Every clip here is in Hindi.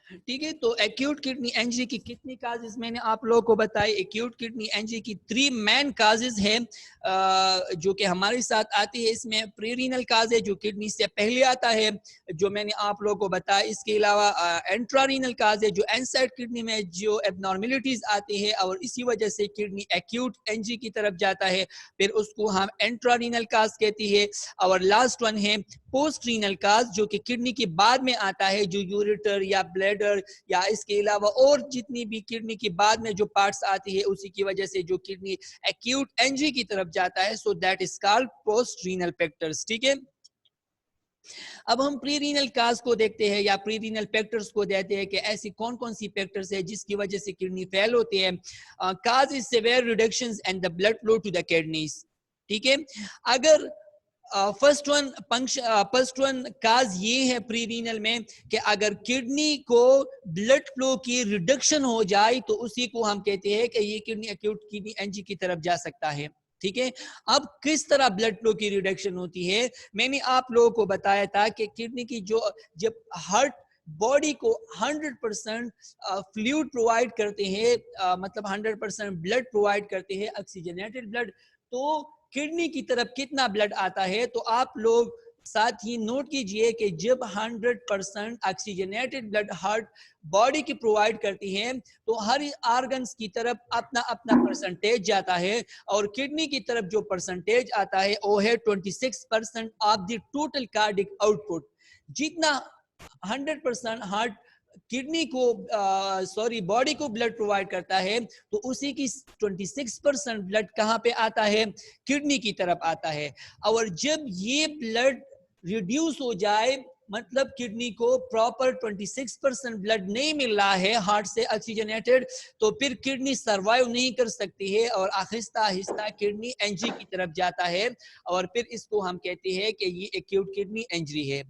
ठीक है। तो एक्यूट किडनी एंजी की कितनी काजेज मैंने आप लोगों को बताई। एक्यूट किडनी एंजी की 3 मेन काजेज हैं जो कि हमारे साथ आती है। इसमें प्रीरीनल काज है जो किडनी से पहले आता है, जो मैंने आप लोगों को बताया। इसके अलावा एंट्रारीनल काज है जो एनसाइड किडनी में जो एबनॉर्मेलिटीज आती है और इसी वजह से किडनी एक्यूट एंजी की तरफ जाता है, फिर उसको हम एंट्रारीनल काज कहती है। और लास्ट वन है पोस्ट रीनल काज जो कि किडनी के बाद में आता है, जो यूरेटर या ब्लैडर या इसके अलावा और जितनी भी किडनी के बाद में जो पार्ट्स आती है उसी की वजह से जो किडनी एक्यूट एंजी की तरफ जाता है। So that is called post renal factors. ठीक है। अब हम प्री रीनल काज को देखते हैं या प्री रीनल फैक्टर्स को देखते हैं कि ऐसी कौन कौन सी फैक्टर्स है जिसकी वजह से किडनी फेल होती है। Cause is severe reductions in the blood flow to the kidneys. ठीक है। अगर फर्स्ट वन काज ये है प्री रीनल में कि अगर किडनी को ब्लड फ्लो की रिडक्शन हो जाए तो उसी को हम कहते हैं कि ये किडनी एक्यूट किडनी एंजी की तरफ जा सकता है। ठीक है। अब किस तरह ब्लड फ्लो की रिडक्शन होती है, मैंने आप लोगों को बताया था कि किडनी की जो जब हार्ट बॉडी को 100% फ्लूइड प्रोवाइड करते हैं, मतलब 100% ब्लड प्रोवाइड करते हैं, ऑक्सीजनेटेड ब्लड, तो किडनी की तरफ कितना ब्लड आता है। तो आप लोग साथ ही नोट कीजिए कि जब 100% ऑक्सीजनेटेड ब्लड हार्ट बॉडी की प्रोवाइड करती है तो हर ऑर्गन्स की तरफ अपना अपना परसेंटेज जाता है, और किडनी की तरफ जो परसेंटेज आता है वो है 26% of the total cardiac output. जितना 100% हार्ट किडनी को बॉडी को ब्लड प्रोवाइड करता है तो उसी की 26% ब्लड कहाँ पे आता है, किडनी की तरफ आता है। और जब ये ब्लड रिड्यूस हो जाए, मतलब किडनी को प्रॉपर 26% ब्लड नहीं मिल रहा है हार्ट से ऑक्सीजनेटेड, तो फिर किडनी सरवाइव नहीं कर सकती है और आहिस्ता आहिस्ता किडनी एंजी की तरफ जाता है, और फिर इसको हम कहते हैं कि ये एक्यूट किडनी इंजरी है।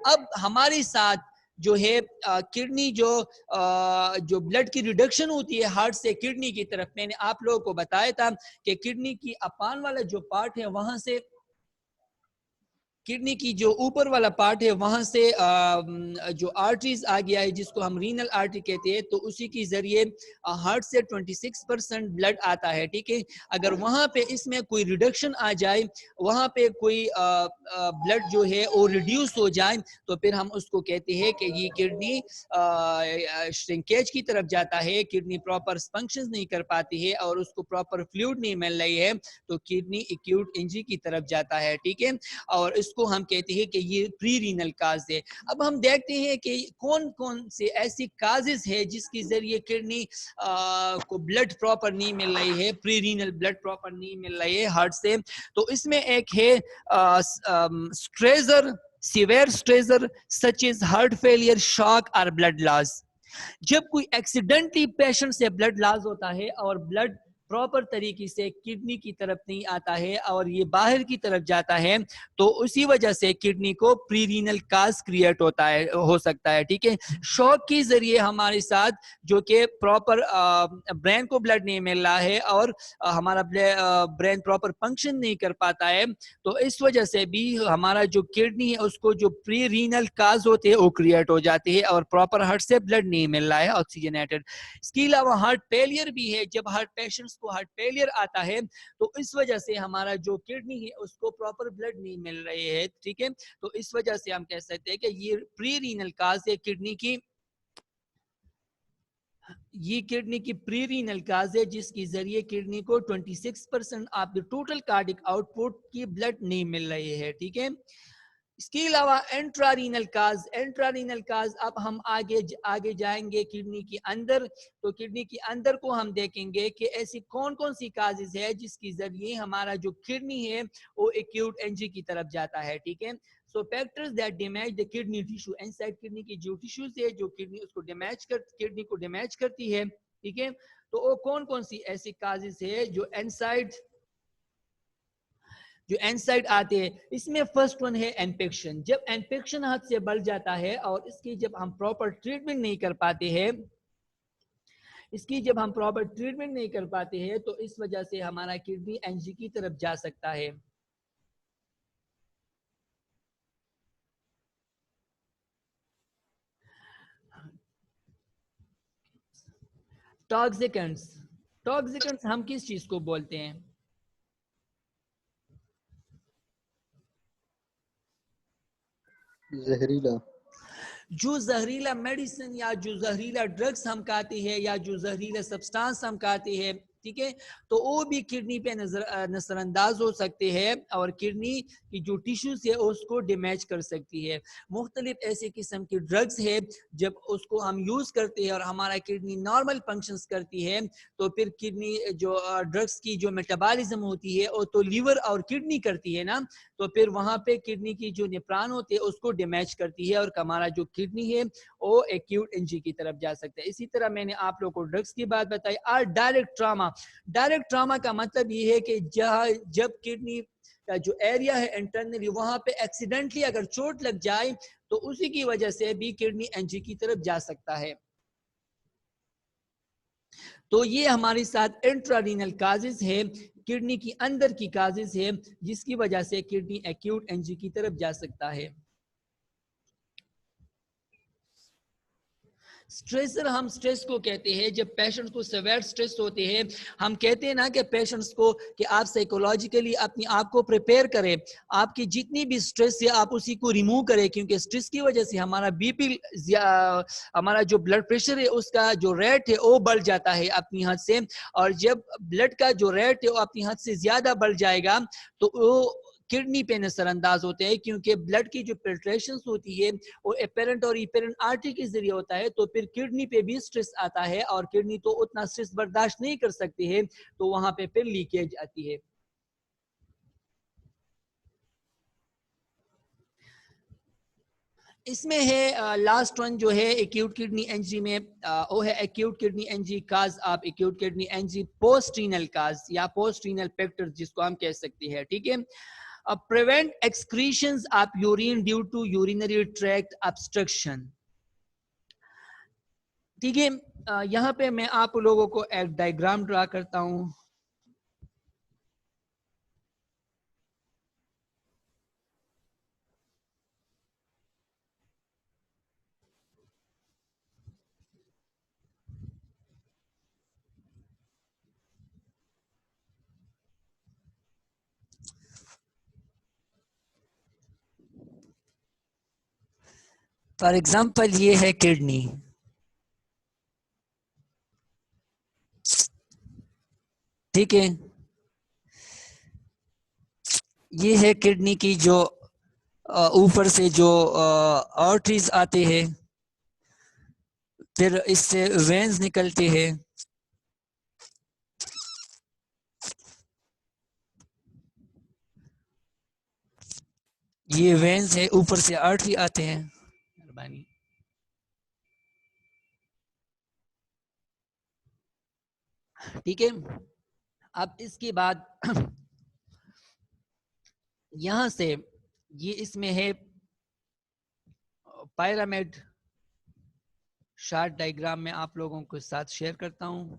अब हमारे साथ जो है किडनी जो ब्लड की रिडक्शन होती है हार्ट से किडनी की तरफ, मैंने आप लोगों को बताया था कि किडनी की अपान वाला जो पार्ट है वहां से, किडनी की जो ऊपर वाला पार्ट है वहां से जो आर्टरीज आ गया है जिसको हम रीनल आर्टरी कहते हैं, तो उसी के जरिए हार्ट से 26% ब्लड आता है। ठीक है। अगर वहां पे इसमें कोई रिडक्शन आ जाए, वहां पे कोई ब्लड जो है वो रिड्यूस हो जाए, तो फिर हम उसको कहते हैं कि ये किडनी श्रिंकेज की तरफ जाता है, किडनी प्रॉपर फंक्शन नहीं कर पाती है और उसको प्रॉपर फ्लूइड नहीं मिल रही है, तो किडनी एक्यूट इंजरी की तरफ जाता है। ठीक है। और इसको हम कहते हैं कि ये प्री रीनल काज है। अब हम देखते हैं कि कौन कौन से ऐसी काजेस है जिसके जरिए किडनी को ब्लड प्रॉपर नहीं मिल रही है, प्री रीनल ब्लड प्रॉपर नहीं मिल रही है हार्ट से। तो इसमें एक है stressor, severe stressor such is heart failure, shock और ब्लड लॉस। जब कोई एक्सीडेंटली पेशेंट से ब्लड लॉस होता है और ब्लड प्रॉपर तरीके से किडनी की तरफ नहीं आता है और ये बाहर की तरफ जाता है, तो उसी वजह से किडनी को प्री रीनल काज क्रिएट होता है, हो सकता है। ठीक है। शॉक के जरिए हमारे साथ जो कि प्रॉपर ब्रेन को ब्लड नहीं मिल रहा है और हमारा ब्रेन प्रॉपर फंक्शन नहीं कर पाता है, तो इस वजह से भी हमारा जो किडनी है उसको जो प्री रीनल काज होते हैं वो क्रिएट हो जाती है और प्रॉपर हार्ट से ब्लड नहीं मिल रहा है ऑक्सीजनेटेड। इसके अलावा हार्ट फेलियर भी है। जब हार्ट पेशेंट्स को हार्ट फेलियर आता है तो इस वजह से हमारा जो किडनी है उसको प्रॉपर ब्लड नहीं मिल रही है। ठीक है। तो इस वजह से हम कह सकते हैं कि ये प्री रीनल काज है किडनी की, ये किडनी की प्री रीनल काज है जिसके जरिए किडनी को 26% of the total cardiac output की ब्लड नहीं मिल रही है। ठीक है। इसके अलावा एंट्रारीनल काज, एंट्रारीनल काज, अब हम आगे जाएंगे किडनी के अंदर, तो किडनी के अंदर को हम देखेंगे कि ऐसी कौन कौन सी काजेज है जिसके जरिए हमारा जो किडनी है वो एक्यूट एंजी की तरफ जाता है। ठीक है। सो factors that damage the kidney tissue, inside kidney की जो टिश्यूज है जो किडनी उसको किडनी को डैमेज करती है। ठीक है। तो वो कौन कौन सी ऐसी काजेज है जो एनसाइड आते हैं। इसमें फर्स्ट वन है इन्फेक्शन। जब इन्फेक्शन हाथ से बढ़ जाता है और इसकी जब हम प्रॉपर ट्रीटमेंट नहीं कर पाते हैं, तो इस वजह से हमारा किडनी एंजी की तरफ जा सकता है। टॉक्सिकेंट्स, टॉक्सिकेंट्स हम किस चीज को बोलते हैं? जहरीला। जो जहरीला मेडिसिन या जो जहरीला ड्रग्स हम खाते हैं या जो जहरीला सब्सटेंस हम खाते हैं, ठीक है, तो वो भी किडनी पे नजरअंदाज हो सकते हैं और किडनी की जो टिश्यूज है उसको डैमेज कर सकती है। मुख्तलिफ ऐसे किस्म की ड्रग्स है, जब उसको हम यूज करते हैं और हमारा किडनी नॉर्मल फंक्शंस करती है, तो फिर किडनी जो ड्रग्स की जो मेटाबॉलिज्म होती है वो तो लीवर और किडनी करती है ना, तो फिर वहां पे किडनी की जो निपरान होती है उसको डैमेज करती है और हमारा जो किडनी है वो एक्यूट एनजी की तरफ जा सकता है। इसी तरह मैंने आप लोगों को ड्रग्स की बात बताई। और डायरेक्ट ट्रामा, डायरेक्ट ट्रामा का मतलब ये है कि जब किडनी का जो एरिया है इंटरनली वहां पे एक्सीडेंटली अगर चोट लग जाए तो उसी की वजह से भी किडनी एनजी की तरफ जा सकता है। तो ये हमारे साथ इंट्रारीनल काजेज है, किडनी की अंदर की काजेज है, जिसकी वजह से किडनी एक्यूट एनजी की तरफ जा सकता है। स्ट्रेसर हम स्ट्रेस को कहते हैं जब पेशेंट को सेवेयर स्ट्रेस होते हैं। हम कहते हैं ना कि पेशेंट्स को कि आप साइकोलॉजिकली अपनी आप को प्रिपेयर करें, आपकी जितनी भी स्ट्रेस है आप उसी को रिमूव करें, क्योंकि स्ट्रेस की वजह से हमारा बीपी, हमारा जो ब्लड प्रेशर है उसका जो रेट है वो बढ़ जाता है अपनी हद से, और जब ब्लड का जो रेट है वो अपनी हद से ज्यादा बढ़ जाएगा तो वो किडनी पे नजरअंदाज होते हैं, क्योंकि ब्लड की जो फिल्ट्रेशन होती है वो एपेरेंट और इपेरेंट आर्टरी के जरिए होता है, तो फिर किडनी पे भी स्ट्रेस आता है और किडनी तो उतना स्ट्रेस बर्दाश्त नहीं कर सकती है, तो वहां पे फिर लीकेज आती है। इसमें है लास्ट वन जो है एक्यूट किडनी एंजी में, वो है एक्यूट किडनी एंजी काज आप एक्यूट किडनी एंजी पोस्ट रीनल काज या पोस्ट रीनल पेक्टर जिसको हम कह सकते हैं, ठीक है। Prevent excretions of urine due to urinary tract obstruction, ठीक है। यहाँ पे मैं आप लोगों को एक डायग्राम ड्रा करता हूं। फॉर एग्जाम्पल ये है किडनी, ठीक है। ये है किडनी की जो ऊपर से जो आर्टरीज आते हैं, फिर इससे वेन्स निकलते हैं, ये वेन्स है, ऊपर से आर्टरी आते हैं। मेहरबानी। ठीक है, अब इसके बाद यहां से ये इसमें है पिरामिड शार्ट डायग्राम में आप लोगों के साथ शेयर करता हूं।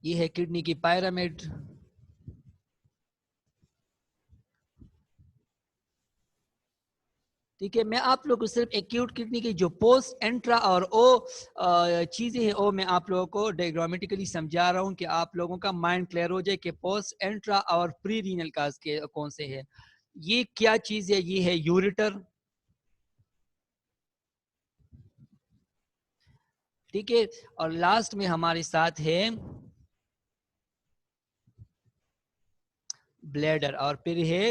ये है किडनी की पिरामिड, ठीक है। मैं आप लोगों को सिर्फ एक्यूट किडनी की जो पोस्ट एंट्रा और ओ चीजें हैं वो मैं आप लोगों को डायग्रामेटिकली समझा रहा हूं कि आप लोगों का माइंड क्लियर हो जाए कि पोस्ट एंट्रा और प्री रीनल काज के कौन से है। ये क्या चीज है? ये है यूरेटर, ठीक है। और लास्ट में हमारे साथ है ब्लैडर और फिर है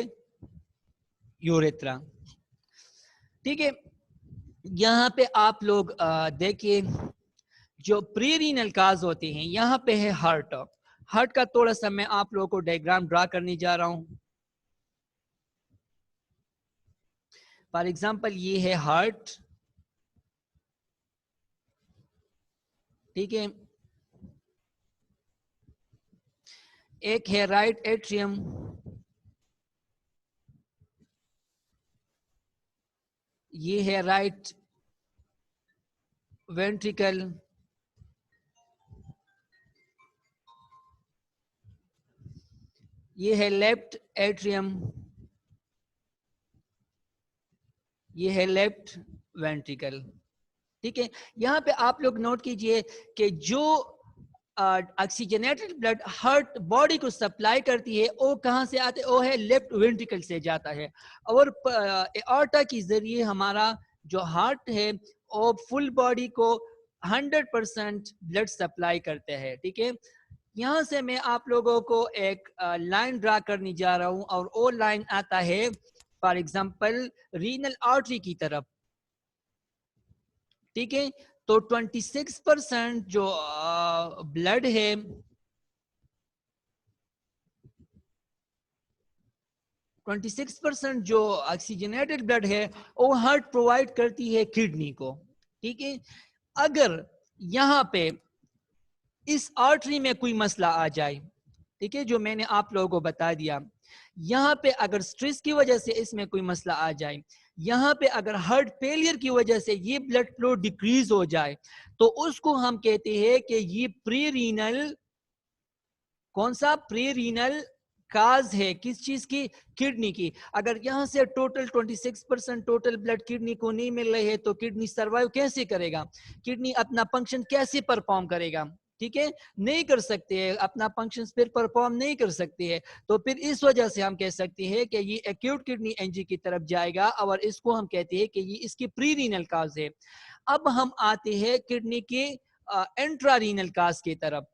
यूरेथ्रा, ठीक है। यहाँ पे आप लोग देखिए जो प्री रीनल काज होते हैं, यहाँ पे है हार्ट। हार्ट का थोड़ा सा मैं आप लोगों को डायग्राम ड्रा करने जा रहा हूं। फॉर एग्जाम्पल ये है हार्ट, ठीक है। एक है राइट एट्रियम, ये है राइट वेंट्रिकल, ये है लेफ्ट एट्रियम, ये है लेफ्ट वेंट्रिकल, ठीक है। यहाँ पे आप लोग नोट कीजिए कि जो ऑक्सीजनेटेड ब्लड हार्ट बॉडी को सप्लाई करती है, वो कहाँ से आते, वो है लेफ्ट वेंट्रिकल से जाता है, और एओर्टा के जरिए हमारा जो हार्ट है वो फुल बॉडी को 100% ब्लड सप्लाई करते हैं। ठीक है, यहाँ से मैं आप लोगों को एक लाइन ड्रा करने जा रहा हूँ, और वो लाइन आता है फॉर एग्जांपल रीनल आर्टरी की तरफ। ठीक है, तो 26% जो ब्लड है, 26% जो ऑक्सीजनेटेड ब्लड है वो हार्ट प्रोवाइड करती है किडनी को। ठीक है, अगर यहाँ पे इस आर्टरी में कोई मसला आ जाए, ठीक है, जो मैंने आप लोगों को बता दिया, यहाँ पे अगर स्ट्रेस की वजह से इसमें कोई मसला आ जाए, यहाँ पे अगर हार्ट फेलियर की वजह से ये ब्लड फ्लो डिक्रीज हो जाए, तो उसको हम कहते हैं कि ये प्री रीनल, कौन सा प्री रीनल काज है, किस चीज की, किडनी की। अगर यहाँ से टोटल 26% टोटल ब्लड किडनी को नहीं मिल रहे है तो किडनी सरवाइव कैसे करेगा, किडनी अपना फंक्शन कैसे परफॉर्म करेगा। ठीक है, नहीं कर सकते हैं अपना फंक्शन, फिर परफॉर्म नहीं कर सकते हैं, तो फिर इस वजह से हम कह सकते हैं कि ये एक्यूट किडनी एंजी की तरफ जाएगा, और इसको हम कहते हैं कि ये इसकी प्री रीनल काज है। अब हम आते हैं किडनी के इंट्रारीनल काज की तरफ।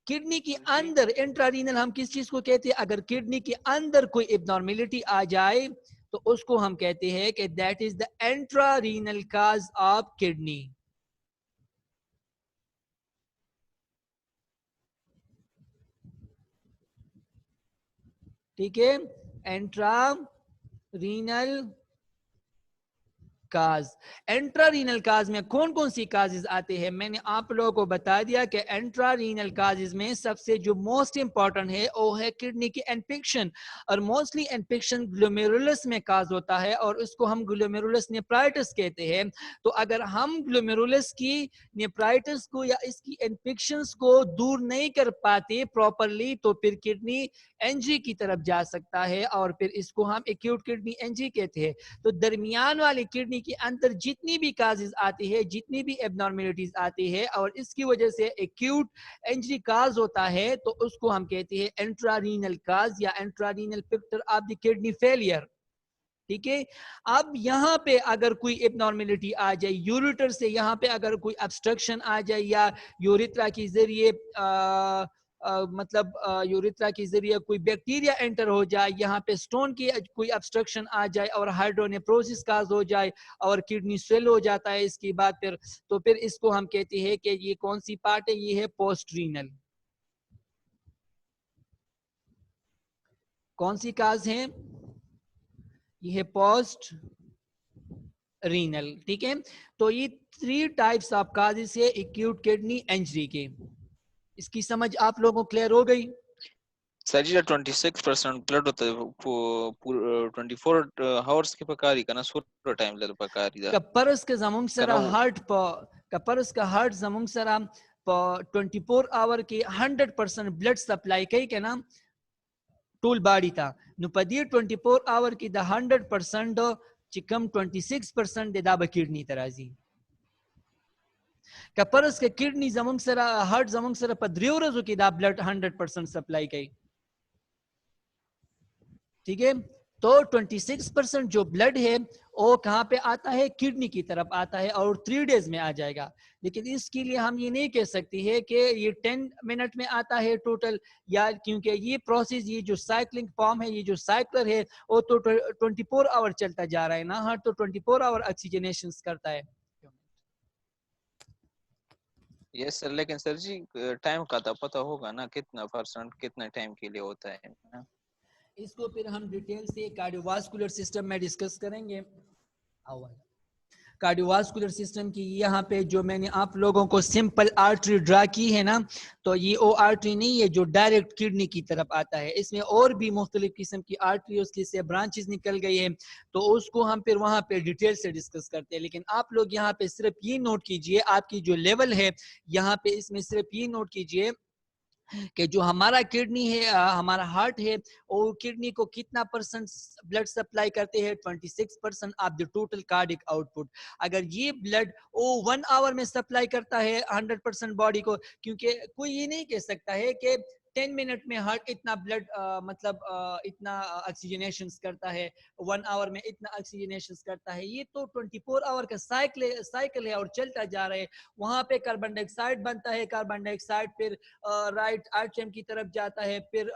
किडनी के अंदर इंट्रारीनल हम किस चीज को कहते हैं, अगर किडनी के अंदर कोई एब्नॉर्मेलिटी आ जाए तो उसको हम कहते हैं कि that is the intrarenal cause of kidney. ठीक है, इंट्रारीनल काज। इंट्रारीनल काज में कौन कौन सी काजेज आते हैं, मैंने आप लोगों को बता दिया कि इंट्रारीनल काजेज में सबसे जो मोस्ट इंपॉर्टेंट है वो है किडनी की इन्फेक्शन, और मोस्टली इन्फेक्शन ग्लोमेरुलस में काज होता है, और उसको हम ग्लोमेरुलस नेफ्राइटिस कहते हैं। तो अगर हम ग्लोमेरुलस की नेफ्राइटिस को या इसकी इन्फेक्शंस को दूर नहीं कर पाते प्रॉपरली, तो फिर किडनी एंजी की तरफ जा सकता है, और फिर इसको हम एक्यूट किडनी एंजी कहते हैं। तो दरमियान वाली किडनी के अंदर जितनी भी काजेज आती है, जितनी भी एबनॉर्मेलिटीज आती है, और इसकी वजह से एक्यूट एंजी काज होता है, तो उसको हम कहते हैं इंट्रारीनल काज या intrarenal picture of the kidney failure. ठीक है, अब यहाँ पे अगर कोई एबनॉर्मेलिटी आ जाए, यूरेटर से यहाँ पे अगर कोई ऑब्स्ट्रक्शन आ जाए, या यूरेथ्रा के जरिए मतलब यूरेथ्रा के जरिए कोई बैक्टीरिया एंटर हो जाए, यहाँ पे स्टोन की कोई ऑब्स्ट्रक्शन आ जाए और हाइड्रोनेफ्रोसिस काज हो जाए और किडनी स्वेल हो जाता है इसके बाद, फिर तो फिर इसको हम कहते हैं कि ये कौन सी पार्ट है, ये है पोस्ट रीनल। कौन सी काज है, ये है पोस्ट रीनल। ठीक है, तो ये 3 टाइप्स ऑफ काजेस है एक्यूट किडनी इंजरी के। इसकी समझ आप लोगों को क्लियर हो गई? सर जी 26% ब्लड होता है 24 आवर्स के पकारी का ना सूर टाइम ले पकारी दा कपरस के जमुंग सरा हार्ट कपरस का हार्ट जमुंग सरा 24 आवर के 100% ब्लड सप्लाई कई के ना टूल बाड़ी था नु पदी 24 आवर की द 100% चिकम 26% दे दा किडनी तराजी कपरस के किडनी जमुंग सरा हार्ट जमुंग सरा पद्रियो रजो की दा ब्लड 100% सप्लाई कई। ठीक है, तो 26% जो ब्लड है वो कहाँ पे आता है, किडनी की तरफ आता है और 3 डेज में आ जाएगा। लेकिन इसके लिए हम ये नहीं कह सकते हैं कि ये 10 मिनट में आता है टोटल, या क्योंकि ये प्रोसेस, ये जो साइक्लिंग फॉर्म है, ये जो साइक्लर है वो तो 24 आवर चलता जा रहा है ना, हर तो 24 आवर ऑक्सीजनेशन करता है। यस सर, लेकिन सर जी टाइम का तो पता होगा ना, कितना परसेंट कितने टाइम के लिए होता है ना? इसको फिर हम डिटेल से कार्डियोवास्कुलर सिस्टम में डिस्कस करेंगे। कार्डियोवास्कुलर सिस्टम की यहाँ पे जो मैंने आप लोगों को सिंपल आर्टरी ड्रा की है ना, तो ये वो आर्टरी नहीं है जो डायरेक्ट किडनी की तरफ आता है, इसमें और भी मुख्तलिफ किस्म की आर्टरी उसकी से ब्रांचेस निकल गई है, तो उसको हम फिर वहाँ पे डिटेल से डिस्कस करते हैं। लेकिन आप लोग यहाँ पे सिर्फ ये नोट कीजिए, आपकी जो लेवल है यहाँ पे इसमें सिर्फ ये नोट कीजिए कि जो हमारा किडनी है, हमारा हार्ट है, वो किडनी को कितना परसेंट ब्लड सप्लाई करते हैं, 26% of the total cardiac output. अगर ये ब्लड वो 1 आवर में सप्लाई करता है 100% बॉडी को, क्योंकि कोई ये नहीं कह सकता है कि 10 मिनट में हार्ट इतना ब्लड मतलब इतना ऑक्सीजनेशन करता है, 1 आवर में इतना ऑक्सीजनेशन करता है। ये तो 24 आवर का साइकिल है और चलता जा रहा है। वहां पे कार्बन डाइऑक्साइड बनता है, कार्बन डाइऑक्साइड फिर राइट आर्टरियम की तरफ जाता है, फिर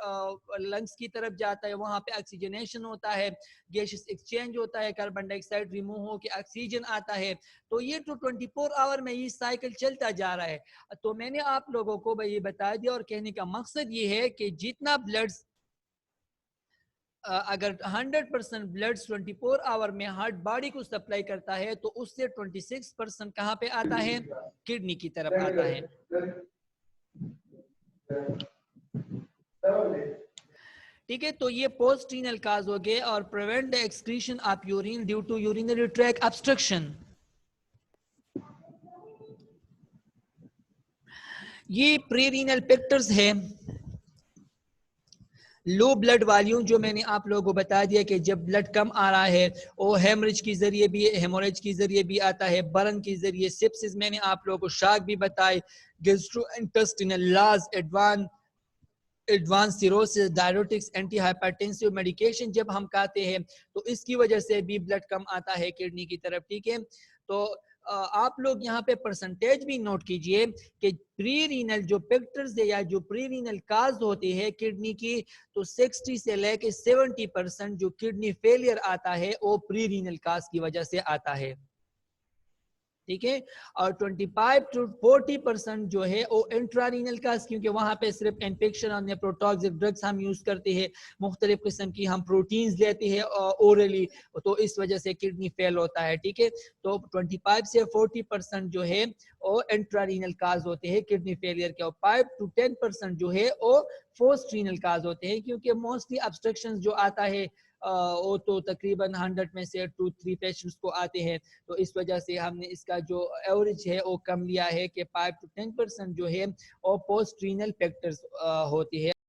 लंग्स की तरफ जाता है, वहां पे ऑक्सीजनेशन होता है, गैसेस एक्सचेंज होता है, कार्बन डाइऑक्साइड रिमूव होकर ऑक्सीजन आता है। तो ये तो 24 आवर में ये साइकिल चलता जा रहा है। तो मैंने आप लोगों को ये बता दिया, और कहने का मकसद ये है कि जितना ब्लड अगर 100% ब्लड 24 आवर में हार्ट बॉडी को सप्लाई करता है, तो उससे 26% कहाँ पे आता है, किडनी की तरफ आता है। ठीक है, तो ये पोस्ट रीनल काज हो गए। और prevent the excretion of urine due to urinary tract obstruction. ये प्री रीनल पिक्टर्स है, लो ब्लड वॉल्यूम, जो मैंने आप लोगों को बता दिया कि जब ब्लड कम आ रहा है, वो हेमरेज के जरिए भी, हेमोरेज के जरिए भी आता है, बर्न के जरिए, सेप्सिस मैंने आप लोगों को शाक भी बताए, gastrointestinal loss, advance cirrhosis, diuretics, anti hypertensive medication जब हम खाते हैं, तो इसकी वजह से भी ब्लड कम आता है किडनी की तरफ। ठीक है, तो आप लोग यहाँ पे परसेंटेज भी नोट कीजिए कि प्री रीनल जो पिक्टर्स है या जो प्री रीनल काज होती है किडनी की, तो 60 से लेके 70% जो किडनी फेलियर आता है वो प्री रीनल काज की वजह से आता है। ठीक है, और 25 to 40% जो है वो इंट्रारीनल काज, क्योंकि वहां पे सिर्फ इन्फेक्शन और नेप्रोटॉक्सिक ड्रग्स हम यूज करते हैं, मुख्तलिफ किस्म की हम प्रोटीन्स लेते हैं ओरली, तो इस वजह से किडनी फेल होता है। ठीक है, तो 25 से 40% जो है वो इंट्रारीनल काज होते हैं किडनी फेलियर के, और 5 to 10% जो है वो पोस्ट रीनल काज होते हैं, क्योंकि मोस्टली ऑब्स्ट्रक्शन जो आता है वो तो तकरीबन 100 में से 2-3 पेशेंट्स को आते हैं। तो इस वजह से हमने इसका जो एवरेज है वो कम लिया है कि 5 to 10% जो है वो पोस्ट रीनल फैक्टर्स होती है।